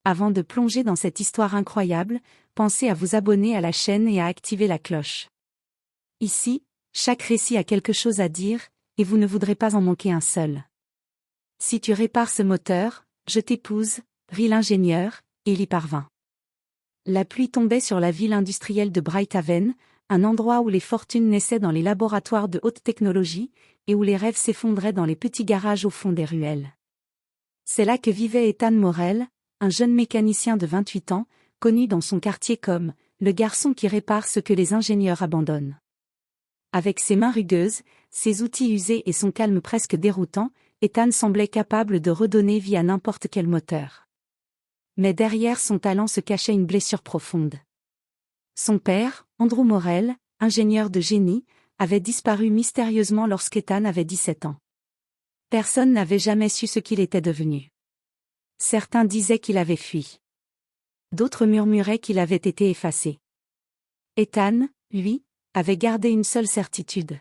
Avant de plonger dans cette histoire incroyable, pensez à vous abonner à la chaîne et à activer la cloche. Ici, chaque récit a quelque chose à dire, et vous ne voudrez pas en manquer un seul. Si tu répares ce moteur, je t'épouse, rit l'ingénieur, et il y parvint. La pluie tombait sur la ville industrielle de Brighthaven, un endroit où les fortunes naissaient dans les laboratoires de haute technologie, et où les rêves s'effondraient dans les petits garages au fond des ruelles. C'est là que vivait Ethan Morrell, un jeune mécanicien de 28 ans, connu dans son quartier comme « le garçon qui répare ce que les ingénieurs abandonnent ». Avec ses mains rugueuses, ses outils usés et son calme presque déroutant, Ethan semblait capable de redonner vie à n'importe quel moteur. Mais derrière son talent se cachait une blessure profonde. Son père, Andrew Morrell, ingénieur de génie, avait disparu mystérieusement lorsqu'Ethan avait 17 ans. Personne n'avait jamais su ce qu'il était devenu. Certains disaient qu'il avait fui. D'autres murmuraient qu'il avait été effacé. Ethan, lui, avait gardé une seule certitude.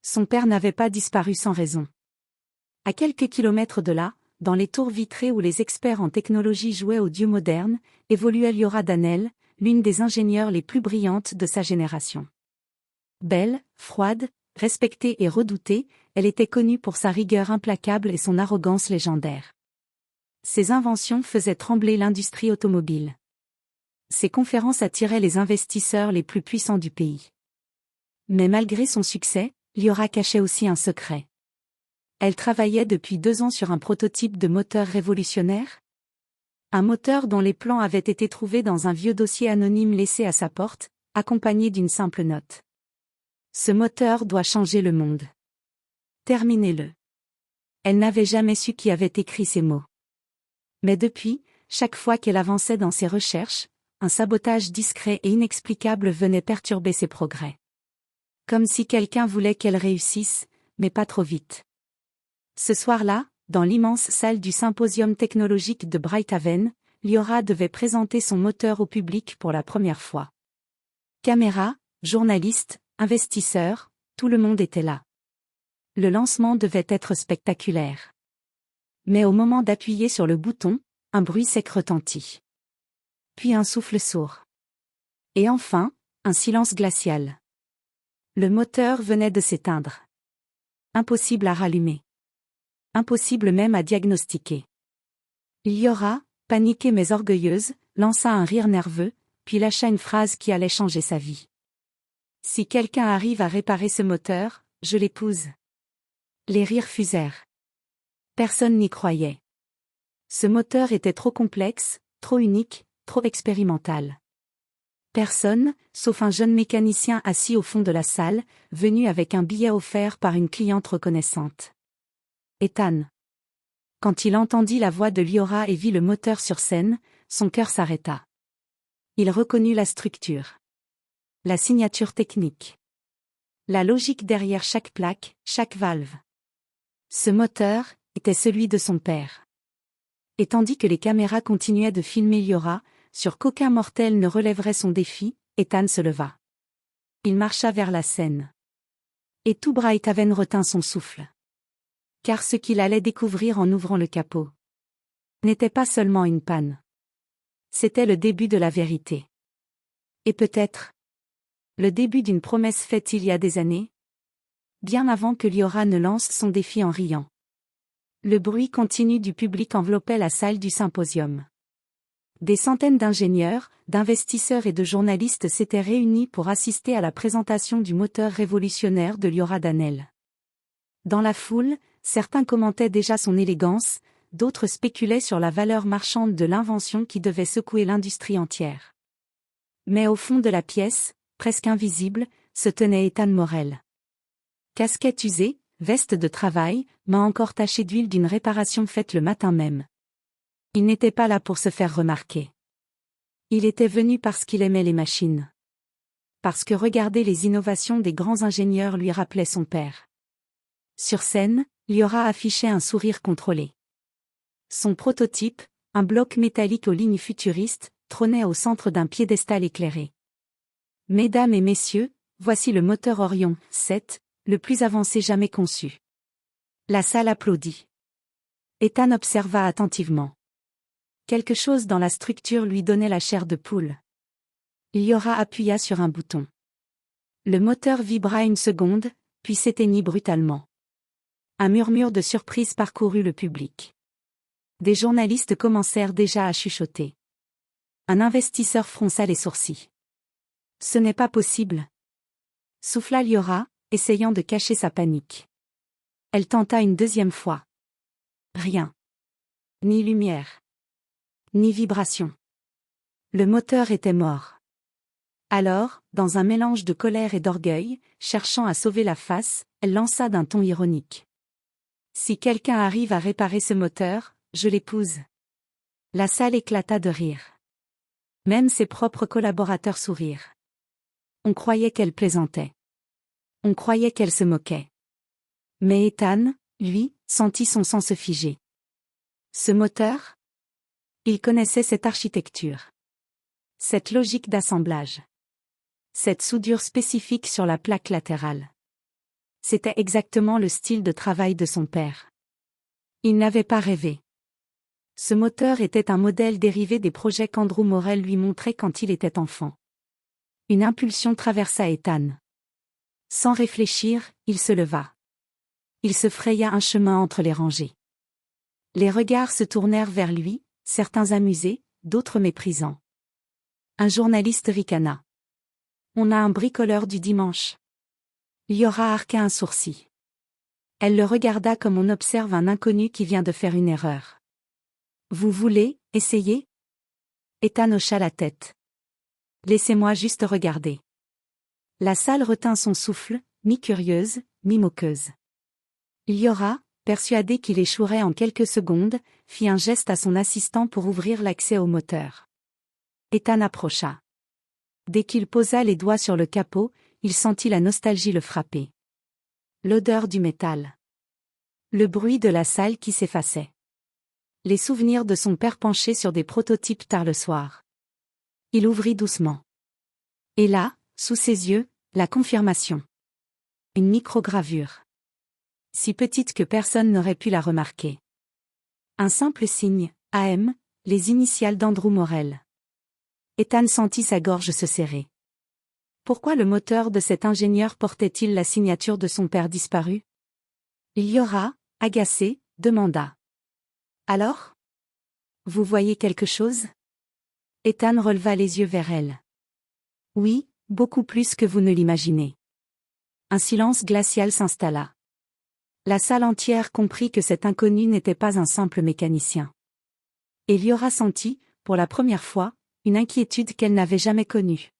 Son père n'avait pas disparu sans raison. À quelques kilomètres de là, dans les tours vitrées où les experts en technologie jouaient aux dieux modernes, évoluait Liora Dannell, l'une des ingénieures les plus brillantes de sa génération. Belle, froide, respectée et redoutée, elle était connue pour sa rigueur implacable et son arrogance légendaire. Ses inventions faisaient trembler l'industrie automobile. Ses conférences attiraient les investisseurs les plus puissants du pays. Mais malgré son succès, Liora cachait aussi un secret. Elle travaillait depuis 2 ans sur un prototype de moteur révolutionnaire. Un moteur dont les plans avaient été trouvés dans un vieux dossier anonyme laissé à sa porte, accompagné d'une simple note. Ce moteur doit changer le monde. Terminez-le. Elle n'avait jamais su qui avait écrit ces mots. Mais depuis, chaque fois qu'elle avançait dans ses recherches, un sabotage discret et inexplicable venait perturber ses progrès. Comme si quelqu'un voulait qu'elle réussisse, mais pas trop vite. Ce soir-là, dans l'immense salle du symposium technologique de Brighthaven, Liora devait présenter son moteur au public pour la première fois. Caméras, journalistes, investisseurs, tout le monde était là. Le lancement devait être spectaculaire. Mais au moment d'appuyer sur le bouton, un bruit sec retentit. Puis un souffle sourd. Et enfin, un silence glacial. Le moteur venait de s'éteindre. Impossible à rallumer. Impossible même à diagnostiquer. Liora, paniquée mais orgueilleuse, lança un rire nerveux, puis lâcha une phrase qui allait changer sa vie. Si quelqu'un arrive à réparer ce moteur, je l'épouse. Les rires fusèrent. Personne n'y croyait. Ce moteur était trop complexe, trop unique, trop expérimental. Personne, sauf un jeune mécanicien assis au fond de la salle, venu avec un billet offert par une cliente reconnaissante. Ethan. Quand il entendit la voix de Liora et vit le moteur sur scène, son cœur s'arrêta. Il reconnut la structure. La signature technique. La logique derrière chaque plaque, chaque valve. Ce moteur était celui de son père. Et tandis que les caméras continuaient de filmer Liora, sur qu'aucun mortel ne relèverait son défi, Ethan se leva. Il marcha vers la scène. Et tout Brighthaven retint son souffle. Car ce qu'il allait découvrir en ouvrant le capot n'était pas seulement une panne. C'était le début de la vérité. Et peut-être le début d'une promesse faite il y a des années, bien avant que Liora ne lance son défi en riant. Le bruit continu du public enveloppait la salle du symposium. Des centaines d'ingénieurs, d'investisseurs et de journalistes s'étaient réunis pour assister à la présentation du moteur révolutionnaire de Liora Dannell. Dans la foule, certains commentaient déjà son élégance, d'autres spéculaient sur la valeur marchande de l'invention qui devait secouer l'industrie entière. Mais au fond de la pièce, presque invisible, se tenait Ethan Morrell. Casquette usée, veste de travail, main encore tachée d'huile d'une réparation faite le matin même. Il n'était pas là pour se faire remarquer. Il était venu parce qu'il aimait les machines. Parce que regarder les innovations des grands ingénieurs lui rappelait son père. Sur scène, Liora affichait un sourire contrôlé. Son prototype, un bloc métallique aux lignes futuristes, trônait au centre d'un piédestal éclairé. Mesdames et messieurs, voici le moteur Orion 7, le plus avancé jamais conçu. La salle applaudit. Ethan observa attentivement. Quelque chose dans la structure lui donnait la chair de poule. Liora appuya sur un bouton. Le moteur vibra une seconde, puis s'éteignit brutalement. Un murmure de surprise parcourut le public. Des journalistes commencèrent déjà à chuchoter. Un investisseur fronça les sourcils. Ce n'est pas possible, souffla Liora, essayant de cacher sa panique. Elle tenta une deuxième fois. Rien. Ni lumière. Ni vibration. Le moteur était mort. Alors, dans un mélange de colère et d'orgueil, cherchant à sauver la face, elle lança d'un ton ironique. Si quelqu'un arrive à réparer ce moteur, je l'épouse. La salle éclata de rire. Même ses propres collaborateurs sourirent. On croyait qu'elle plaisantait. On croyait qu'elle se moquait. Mais Ethan, lui, sentit son sang se figer. Ce moteur? Il connaissait cette architecture. Cette logique d'assemblage. Cette soudure spécifique sur la plaque latérale. C'était exactement le style de travail de son père. Il n'avait pas rêvé. Ce moteur était un modèle dérivé des projets qu'Andrew Morel lui montrait quand il était enfant. Une impulsion traversa Ethan. Sans réfléchir, il se leva. Il se fraya un chemin entre les rangées. Les regards se tournèrent vers lui, certains amusés, d'autres méprisants. Un journaliste ricana. On a un bricoleur du dimanche. Liora arqua un sourcil. Elle le regarda comme on observe un inconnu qui vient de faire une erreur. Vous voulez essayer? Ethan hocha la tête. Laissez-moi juste regarder. La salle retint son souffle, mi-curieuse, mi-moqueuse. Liora, persuadée qu'il échouerait en quelques secondes, fit un geste à son assistant pour ouvrir l'accès au moteur. Ethan approcha. Dès qu'il posa les doigts sur le capot, il sentit la nostalgie le frapper. L'odeur du métal. Le bruit de la salle qui s'effaçait. Les souvenirs de son père penché sur des prototypes tard le soir. Il ouvrit doucement. Et là, sous ses yeux, la confirmation. Une microgravure. Si petite que personne n'aurait pu la remarquer. Un simple signe, AM, les initiales d'Andrew Morel. Ethan sentit sa gorge se serrer. Pourquoi le moteur de cet ingénieur portait-il la signature de son père disparu? Liora, agacée, demanda. Alors? Vous voyez quelque chose? Ethan releva les yeux vers elle. Oui, beaucoup plus que vous ne l'imaginez. Un silence glacial s'installa. La salle entière comprit que cet inconnu n'était pas un simple mécanicien. Et Liora sentit, pour la première fois, une inquiétude qu'elle n'avait jamais connue.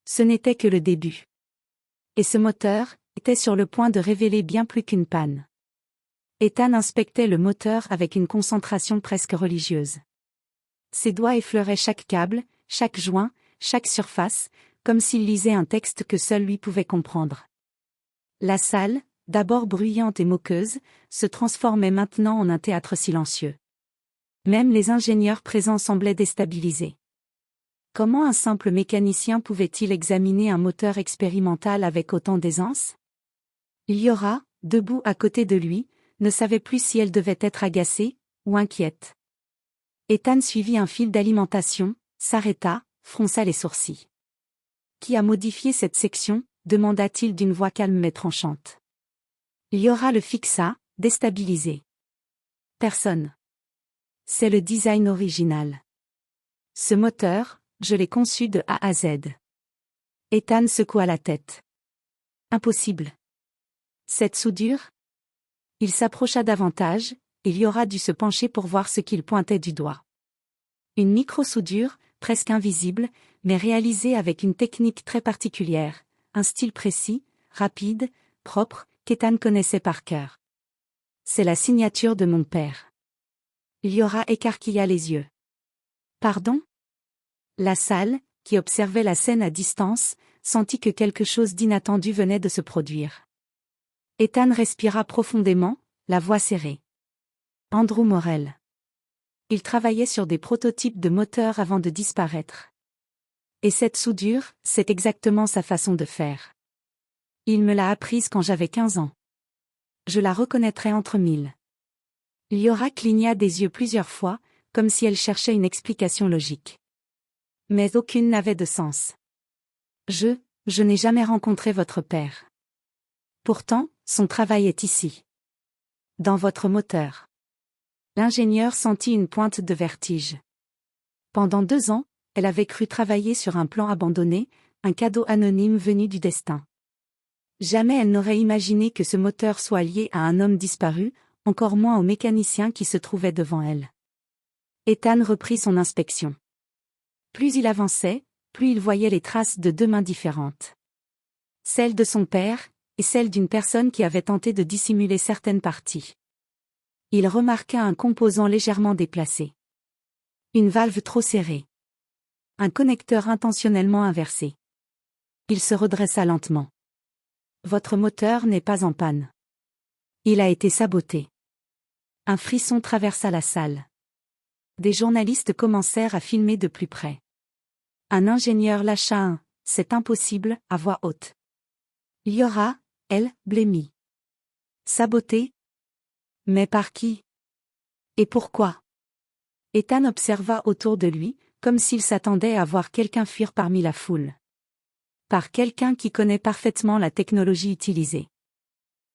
Ce n'était que le début. Et ce moteur était sur le point de révéler bien plus qu'une panne. Ethan inspectait le moteur avec une concentration presque religieuse. Ses doigts effleuraient chaque câble, chaque joint, chaque surface, comme s'il lisait un texte que seul lui pouvait comprendre. La salle, d'abord bruyante et moqueuse, se transformait maintenant en un théâtre silencieux. Même les ingénieurs présents semblaient déstabilisés. Comment un simple mécanicien pouvait-il examiner un moteur expérimental avec autant d'aisance? Liora, debout à côté de lui, ne savait plus si elle devait être agacée ou inquiète. Ethan suivit un fil d'alimentation, s'arrêta, fronça les sourcils. Qui a modifié cette section? Demanda-t-il d'une voix calme mais tranchante. Liora le fixa, déstabilisé. Personne. C'est le design original. Ce moteur, je l'ai conçu de A à Z. Ethan secoua la tête. Impossible. Cette soudure? Il s'approcha davantage, et Liora dut se pencher pour voir ce qu'il pointait du doigt. Une micro-soudure, presque invisible, mais réalisée avec une technique très particulière, un style précis, rapide, propre, qu'Ethan connaissait par cœur. C'est la signature de mon père. Liora écarquilla les yeux. Pardon? La salle, qui observait la scène à distance, sentit que quelque chose d'inattendu venait de se produire. Ethan respira profondément, la voix serrée. Andrew Morel. Il travaillait sur des prototypes de moteurs avant de disparaître. Et cette soudure, c'est exactement sa façon de faire. Il me l'a apprise quand j'avais 15 ans. Je la reconnaîtrais entre mille. Liora cligna des yeux plusieurs fois, comme si elle cherchait une explication logique. Mais aucune n'avait de sens. Je n'ai jamais rencontré votre père. Pourtant, son travail est ici. Dans votre moteur. L'ingénieur sentit une pointe de vertige. Pendant 2 ans, elle avait cru travailler sur un plan abandonné, un cadeau anonyme venu du destin. Jamais elle n'aurait imaginé que ce moteur soit lié à un homme disparu, encore moins au mécanicien qui se trouvait devant elle. Ethan reprit son inspection. Plus il avançait, plus il voyait les traces de 2 mains différentes. Celle de son père, et celle d'une personne qui avait tenté de dissimuler certaines parties. Il remarqua un composant légèrement déplacé. Une valve trop serrée. Un connecteur intentionnellement inversé. Il se redressa lentement. Votre moteur n'est pas en panne. Il a été saboté. Un frisson traversa la salle. Des journalistes commencèrent à filmer de plus près. Un ingénieur lâcha un « c'est impossible » à voix haute. Liora, elle, blêmit. Saboté? Mais par qui? Et pourquoi? Ethan observa autour de lui, comme s'il s'attendait à voir quelqu'un fuir parmi la foule. Par quelqu'un qui connaît parfaitement la technologie utilisée.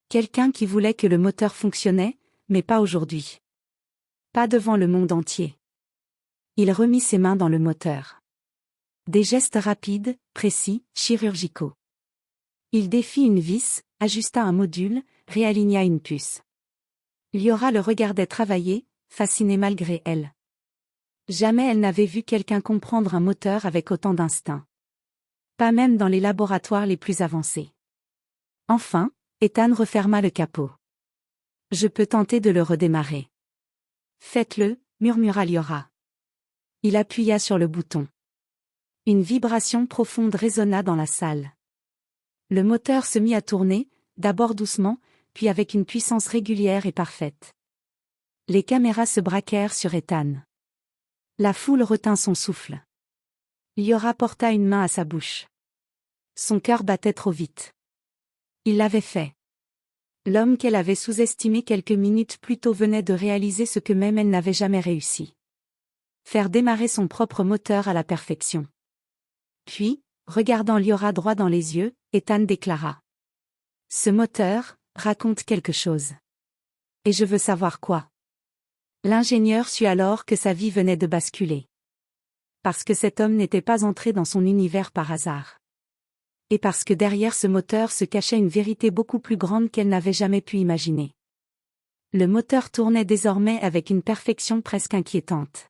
Quelqu'un qui voulait que le moteur fonctionnait, mais pas aujourd'hui. Pas devant le monde entier. Il remit ses mains dans le moteur. Des gestes rapides, précis, chirurgicaux. Il défit une vis, ajusta un module, réaligna une puce. Liora le regardait travailler, fascinée malgré elle. Jamais elle n'avait vu quelqu'un comprendre un moteur avec autant d'instinct. Pas même dans les laboratoires les plus avancés. Enfin, Ethan referma le capot. Je peux tenter de le redémarrer. Faites-le, murmura Liora. Il appuya sur le bouton. Une vibration profonde résonna dans la salle. Le moteur se mit à tourner, d'abord doucement, puis avec une puissance régulière et parfaite. Les caméras se braquèrent sur Ethan. La foule retint son souffle. Liora porta une main à sa bouche. Son cœur battait trop vite. Il l'avait fait. L'homme qu'elle avait sous-estimé quelques minutes plus tôt venait de réaliser ce que même elle n'avait jamais réussi. Faire démarrer son propre moteur à la perfection. Puis, regardant Liora droit dans les yeux, Ethan déclara. Ce moteur raconte quelque chose. Et je veux savoir quoi. L'ingénieur sut alors que sa vie venait de basculer. Parce que cet homme n'était pas entré dans son univers par hasard. Et parce que derrière ce moteur se cachait une vérité beaucoup plus grande qu'elle n'avait jamais pu imaginer. Le moteur tournait désormais avec une perfection presque inquiétante.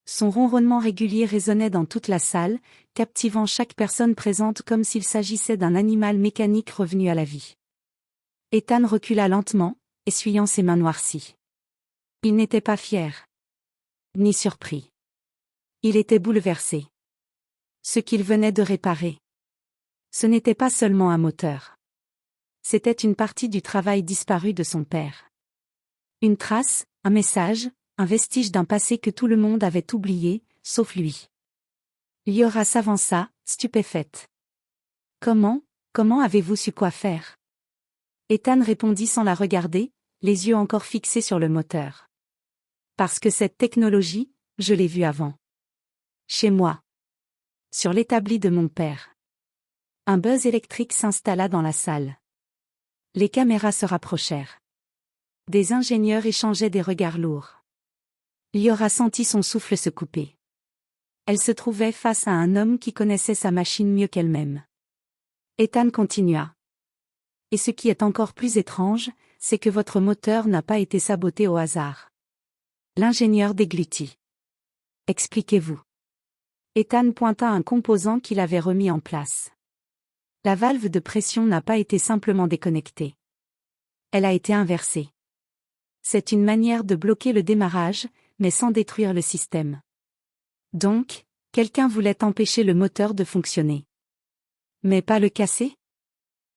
Son ronronnement régulier résonnait dans toute la salle, captivant chaque personne présente comme s'il s'agissait d'un animal mécanique revenu à la vie. Ethan recula lentement, essuyant ses mains noircies. Il n'était pas fier. Ni surpris. Il était bouleversé. Ce qu'il venait de réparer. Ce n'était pas seulement un moteur. C'était une partie du travail disparu de son père. Une trace, un message, un vestige d'un passé que tout le monde avait oublié, sauf lui. Liora s'avança, stupéfaite. Comment avez-vous su quoi faire? Ethan répondit sans la regarder, les yeux encore fixés sur le moteur. Parce que cette technologie, je l'ai vue avant. Chez moi. Sur l'établi de mon père. Un buzz électrique s'installa dans la salle. Les caméras se rapprochèrent. Des ingénieurs échangeaient des regards lourds. Liora sentit son souffle se couper. Elle se trouvait face à un homme qui connaissait sa machine mieux qu'elle-même. Ethan continua. Et ce qui est encore plus étrange, c'est que votre moteur n'a pas été saboté au hasard. L'ingénieur déglutit. Expliquez-vous. Ethan pointa un composant qu'il avait remis en place. La valve de pression n'a pas été simplement déconnectée. Elle a été inversée. C'est une manière de bloquer le démarrage, mais sans détruire le système. Donc, quelqu'un voulait empêcher le moteur de fonctionner. Mais pas le casser?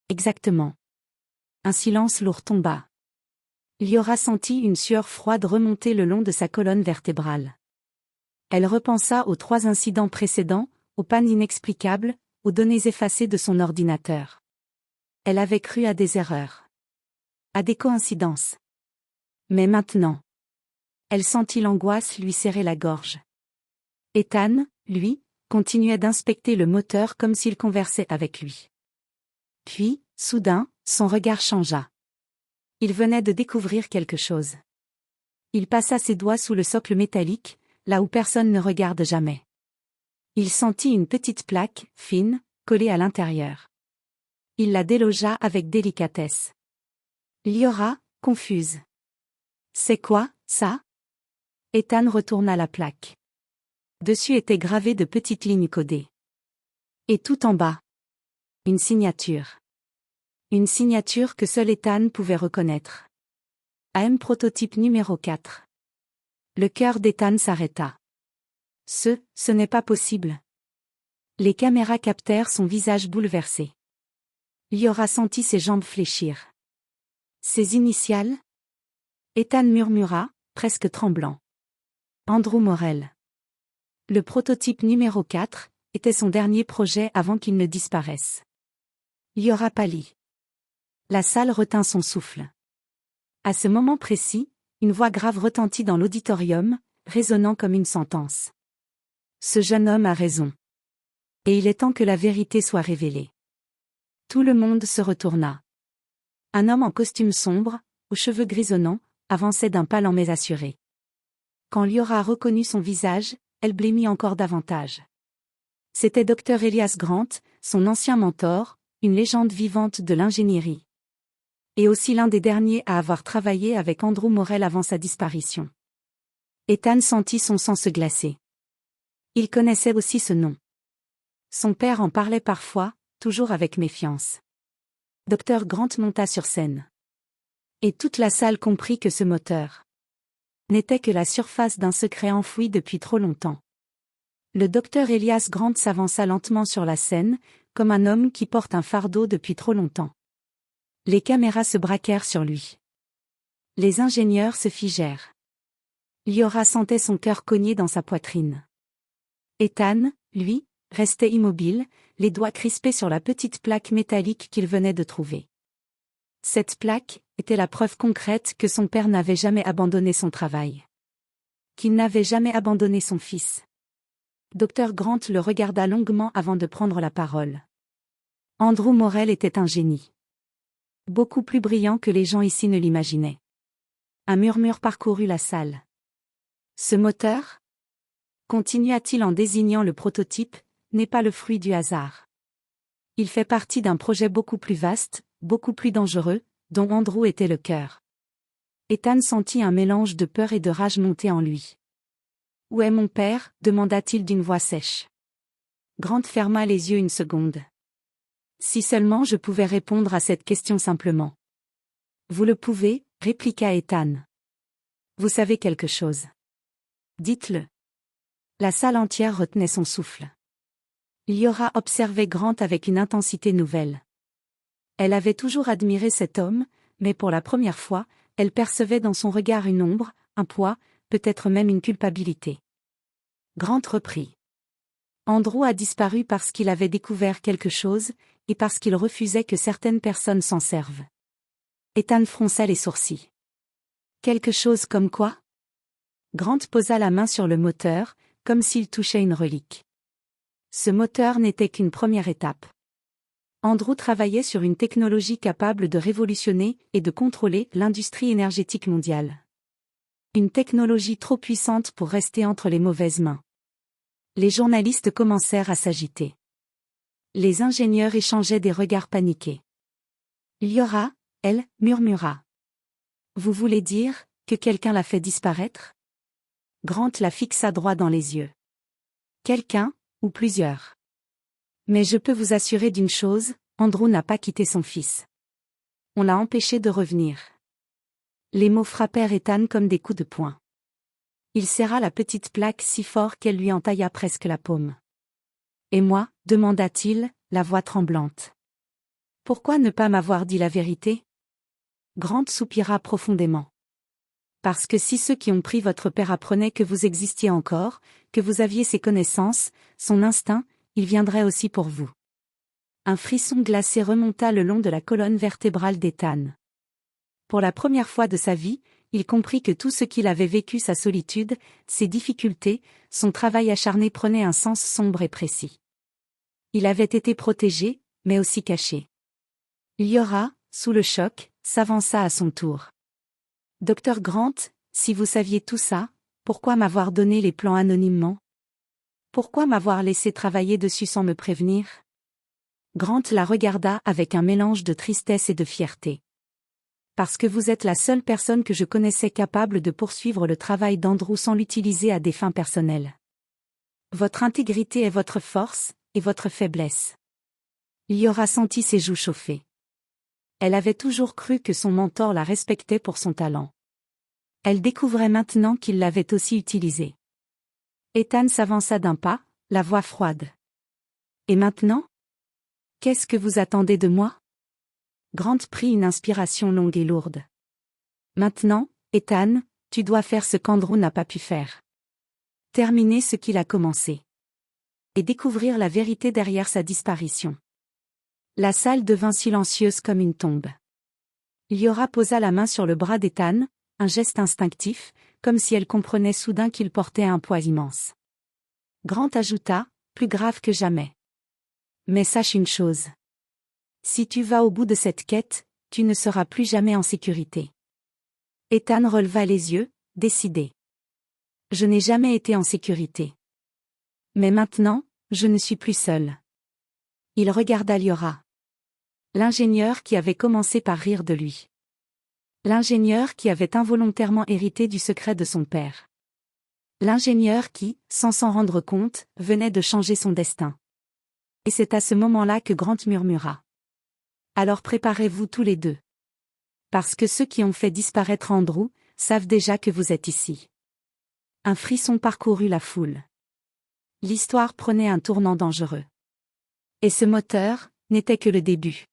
Exactement. Un silence lourd tomba. Liora sentit une sueur froide remonter le long de sa colonne vertébrale. Elle repensa aux 3 incidents précédents, aux pannes inexplicables, aux données effacées de son ordinateur. Elle avait cru à des erreurs. À des coïncidences. Mais maintenant. Elle sentit l'angoisse lui serrer la gorge. Ethan, lui, continuait d'inspecter le moteur comme s'il conversait avec lui. Puis, soudain, son regard changea. Il venait de découvrir quelque chose. Il passa ses doigts sous le socle métallique, là où personne ne regarde jamais. Il sentit une petite plaque, fine, collée à l'intérieur. Il la délogea avec délicatesse. Liora, confuse. C'est quoi, ça? Ethan retourna la plaque. Dessus étaient gravées de petites lignes codées. Et tout en bas. Une signature. Une signature que seul Ethan pouvait reconnaître. AM prototype numéro 4. Le cœur d'Ethan s'arrêta. Ce n'est pas possible. Les caméras captèrent son visage bouleversé. Liora sentit ses jambes fléchir. Ses initiales? Ethan murmura, presque tremblant. Andrew Morel. Le prototype numéro 4 était son dernier projet avant qu'il ne disparaisse. Liora pâlit. La salle retint son souffle. À ce moment précis, une voix grave retentit dans l'auditorium, résonnant comme une sentence. Ce jeune homme a raison. Et il est temps que la vérité soit révélée. Tout le monde se retourna. Un homme en costume sombre, aux cheveux grisonnants, avançait d'un pas lent mais assuré. Quand Liora reconnut son visage, elle blêmit encore davantage. C'était Dr. Elias Grant, son ancien mentor, une légende vivante de l'ingénierie. Et aussi l'un des derniers à avoir travaillé avec Andrew Morel avant sa disparition. Ethan sentit son sang se glacer. Il connaissait aussi ce nom. Son père en parlait parfois, toujours avec méfiance. Dr. Grant monta sur scène. Et toute la salle comprit que ce moteur n'était que la surface d'un secret enfoui depuis trop longtemps. Le docteur Elias Grant s'avança lentement sur la scène, comme un homme qui porte un fardeau depuis trop longtemps. Les caméras se braquèrent sur lui. Les ingénieurs se figèrent. Liora sentait son cœur cogner dans sa poitrine. Ethan, lui, restait immobile, les doigts crispés sur la petite plaque métallique qu'il venait de trouver. Cette plaque était la preuve concrète que son père n'avait jamais abandonné son travail. Qu'il n'avait jamais abandonné son fils. Dr. Grant le regarda longuement avant de prendre la parole. Andrew Morel était un génie. Beaucoup plus brillant que les gens ici ne l'imaginaient. Un murmure parcourut la salle. Ce moteur, continua-t-il en désignant le prototype, n'est pas le fruit du hasard. Il fait partie d'un projet beaucoup plus vaste, beaucoup plus dangereux, dont Andrew était le cœur. Ethan sentit un mélange de peur et de rage monter en lui. « Où est mon père » demanda-t-il d'une voix sèche. Grant ferma les yeux une seconde. Si seulement je pouvais répondre à cette question simplement. Vous le pouvez, répliqua Ethan. Vous savez quelque chose. Dites-le. La salle entière retenait son souffle. Liora observait Grant avec une intensité nouvelle. Elle avait toujours admiré cet homme, mais pour la première fois, elle percevait dans son regard une ombre, un poids, peut-être même une culpabilité. Grant reprit. Andrew a disparu parce qu'il avait découvert quelque chose, et parce qu'il refusait que certaines personnes s'en servent. Ethan fronça les sourcils. Quelque chose comme quoi? Grant posa la main sur le moteur, comme s'il touchait une relique. Ce moteur n'était qu'une première étape. Andrew travaillait sur une technologie capable de révolutionner et de contrôler l'industrie énergétique mondiale. Une technologie trop puissante pour rester entre les mauvaises mains. Les journalistes commencèrent à s'agiter. Les ingénieurs échangeaient des regards paniqués. Liora, elle, murmura. Vous voulez dire que quelqu'un l'a fait disparaître? Grant la fixa droit dans les yeux. Quelqu'un, ou plusieurs. Mais je peux vous assurer d'une chose, Andrew n'a pas quitté son fils. On l'a empêché de revenir. Les mots frappèrent Ethan comme des coups de poing. Il serra la petite plaque si fort qu'elle lui entailla presque la paume. Et moi, demanda-t-il, la voix tremblante. Pourquoi ne pas m'avoir dit la vérité? Grant soupira profondément. Parce que si ceux qui ont pris votre père apprenaient que vous existiez encore, que vous aviez ses connaissances, son instinct, il viendrait aussi pour vous. Un frisson glacé remonta le long de la colonne vertébrale d'Ethan. Pour la première fois de sa vie, il comprit que tout ce qu'il avait vécu, sa solitude, ses difficultés, son travail acharné prenait un sens sombre et précis. Il avait été protégé, mais aussi caché. Liora, sous le choc, s'avança à son tour. Docteur Grant, si vous saviez tout ça, pourquoi m'avoir donné les plans anonymement? Pourquoi m'avoir laissé travailler dessus sans me prévenir? Grant la regarda avec un mélange de tristesse et de fierté. Parce que vous êtes la seule personne que je connaissais capable de poursuivre le travail d'Andrew sans l'utiliser à des fins personnelles. Votre intégrité est votre force, et votre faiblesse. Liora sentit ses joues chauffer. Elle avait toujours cru que son mentor la respectait pour son talent. Elle découvrait maintenant qu'il l'avait aussi utilisé. Ethan s'avança d'un pas, la voix froide. Et maintenant? Qu'est-ce que vous attendez de moi? Grant prit une inspiration longue et lourde. Maintenant, Ethan, tu dois faire ce qu'Andrew n'a pas pu faire. Terminer ce qu'il a commencé. Et découvrir la vérité derrière sa disparition. La salle devint silencieuse comme une tombe. Liora posa la main sur le bras d'Ethan, un geste instinctif, comme si elle comprenait soudain qu'il portait un poids immense. Grant ajouta, plus grave que jamais. Mais sache une chose. Si tu vas au bout de cette quête, tu ne seras plus jamais en sécurité. Ethan releva les yeux, décidé. Je n'ai jamais été en sécurité. Mais maintenant, je ne suis plus seul. Il regarda Liora. L'ingénieur qui avait commencé par rire de lui. L'ingénieur qui avait involontairement hérité du secret de son père. L'ingénieur qui, sans s'en rendre compte, venait de changer son destin. Et c'est à ce moment-là que Grant murmura. Alors préparez-vous tous les deux. Parce que ceux qui ont fait disparaître Andrew, savent déjà que vous êtes ici. Un frisson parcourut la foule. L'histoire prenait un tournant dangereux. Et ce moteur, n'était que le début.